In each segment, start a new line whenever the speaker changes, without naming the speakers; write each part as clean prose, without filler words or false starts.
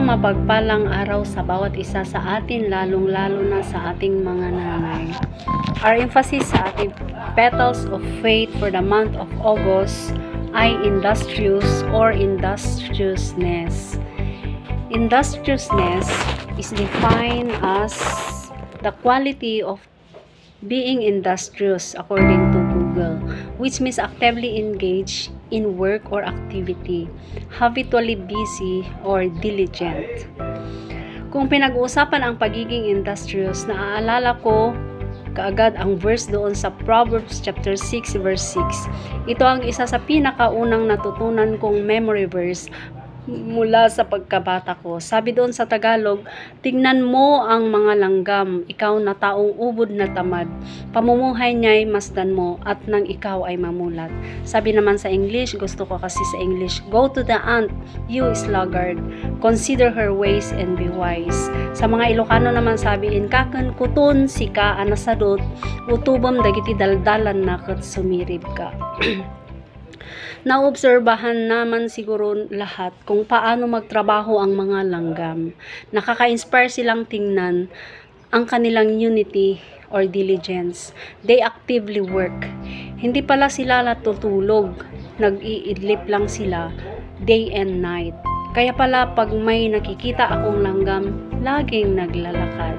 Isang mapagpalang araw sa bawat isa sa atin, lalong-lalo na sa ating mga nanay. Our emphasis sa ating Petals of Faith for the month of August ay industrious or industriousness. Industriousness is defined as the quality of being industrious according to Google, which means actively engaged in work or activity, habitually busy or diligent. Kung pinag-uusapan ang pagiging industrious, naaalala ko kaagad ang verse doon sa Proverbs chapter 6 verse 6. Ito ang isa sa pinakaunang natutunan kong memory verse mula sa pagkabata ko. Sabi doon sa Tagalog, tingnan mo ang mga langgam, ikaw na taong ubod na tamad. Pamumuhay niya'y masdan mo at nang ikaw ay mamulat. Sabi naman sa English, gusto ko kasi sa English, go to the ant, you sluggard. Consider her ways and be wise. Sa mga Ilocano naman sabihin, kakan kuton sika anasadot, utubam dagiti daldalan na kat sumirib ka. Naobserbahan naman siguro lahat kung paano magtrabaho ang mga langgam. Nakaka-inspire silang tingnan ang kanilang unity or diligence. They actively work. Hindi pala sila natutulog. Nag-iidlip lang sila day and night. Kaya pala pag may nakikita akong langgam, laging naglalakad.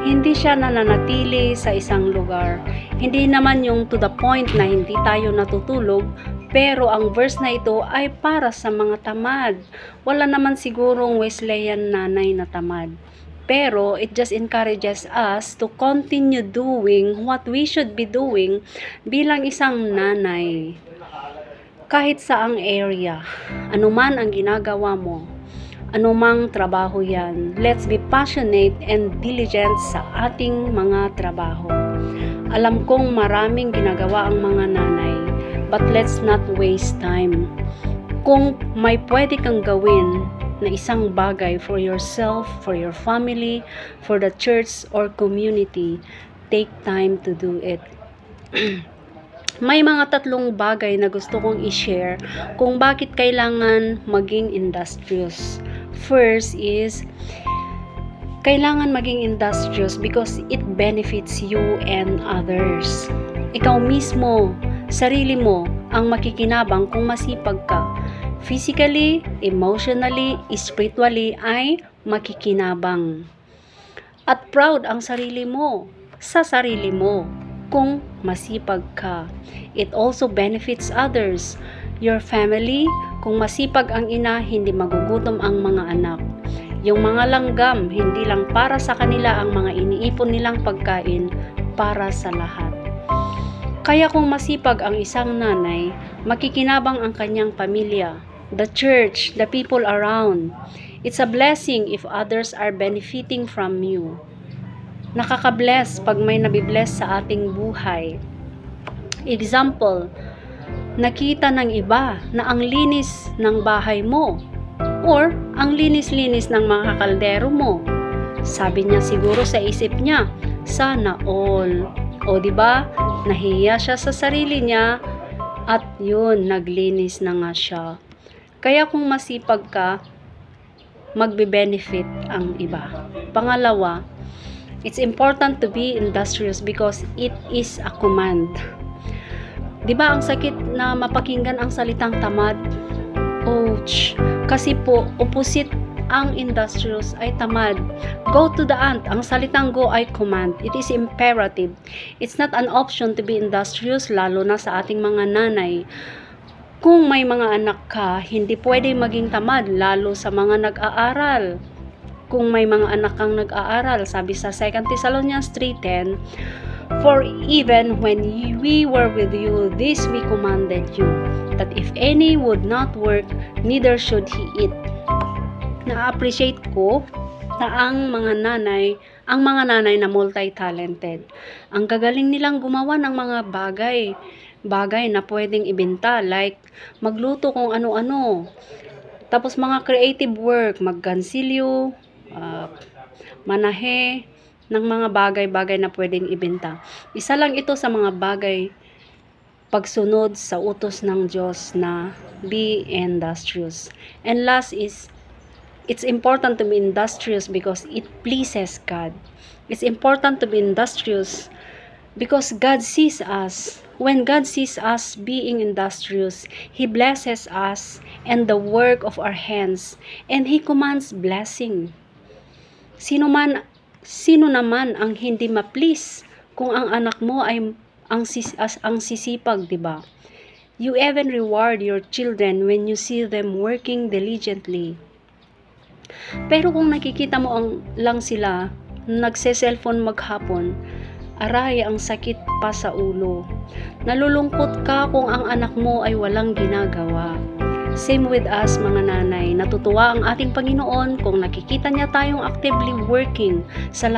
Hindi siya nananatili sa isang lugar. Hindi naman yung to the point na hindi tayo natutulog, pero ang verse na ito ay para sa mga tamad. Wala naman sigurong Wesleyan nanay na tamad. Pero it just encourages us to continue doing what we should be doing bilang isang nanay. Kahit saang area, anuman ang ginagawa mo, anumang trabaho yan, let's be passionate and diligent sa ating mga trabaho. Alam kong maraming ginagawa ang mga nanay, but let's not waste time. Kung may pwede kang gawin na isang bagay for yourself, for your family, for the church or community, take time to do it. May mga tatlong bagay na gusto kong i-share kung bakit kailangan maging industrious. First is, kailangan maging industrious because it benefits you and others. Ikaw mismo, sarili mo, ang makikinabang kung masipag ka. Physically, emotionally, spiritually ay makikinabang. At proud ang sarili mo sa sarili mo kung masipag ka. It also benefits others. Your family, kung masipag ang ina, hindi magugutom ang mga anak. Yung mga langgam, hindi lang para sa kanila ang mga iniipon nilang pagkain, para sa lahat. Kaya kung masipag ang isang nanay, makikinabang ang kanyang pamilya, the church, the people around. It's a blessing if others are benefiting from you. Nakaka-bless pag may nabibless sa ating buhay. Example, nakita ng iba na ang linis ng bahay mo or ang linis-linis ng mga kaldero mo. Sabi niya siguro sa isip niya, sana all. O di ba? Nahiya siya sa sarili niya at yun, naglinis na nga siya. Kaya kung masipag ka, magbe-benefit ang iba. Pangalawa, it's important to be industrious because it is a command. Di ba ang sakit na mapakinggan ang salitang tamad? Ouch! Kasi po, opposite ang industrious ay tamad. Go to the ant. Ang salitang go ay command. It is imperative. It's not an option to be industrious, lalo na sa ating mga nanay. Kung may mga anak ka, hindi pwede maging tamad, lalo sa mga nag-aaral. Kung may mga anak kang nag-aaral, sabi sa 2 Thessalonians 3:10, for even when we were with you, this we commanded you, that if any would not work, neither should he eat. Na-appreciate ko na ang mga nanay na multi-talented. Ang gagaling nilang gumawa ng mga bagay na pwedeng ibenta, like magluto kung ano-ano. Tapos mga creative work, maggansilyo, manahe, ng mga bagay-bagay na pwedeng ibenta. Isa lang ito sa mga bagay pagsunod sa utos ng Diyos na be industrious. And last is It's important to be industrious because it pleases God. It's important to be industrious because God sees us. When God sees us being industrious, He blesses us and the work of our hands, and He commands blessing. Sino naman ang hindi ma-please kung ang anak mo ay ang sisipag, di ba? You even reward your children when you see them working diligently. Pero kung nakikita mo lang sila nagse-cellphone maghapon, aray, ang sakit pa sa ulo. Nalulungkot ka kung ang anak mo ay walang ginagawa. Same with us mga nanay, natutuwa ang ating Panginoon kung nakikita niya tayong actively working sa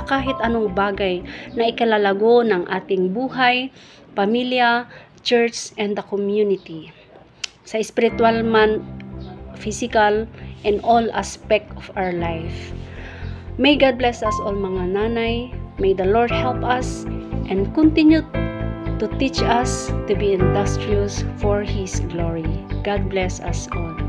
kahit anong bagay na ikalalago ng ating buhay, pamilya, church, and the community. Sa spiritual man, physical, and all aspect of our life. May God bless us all mga nanay. May the Lord help us and continue to teach us to be industrious for His glory. God bless us all.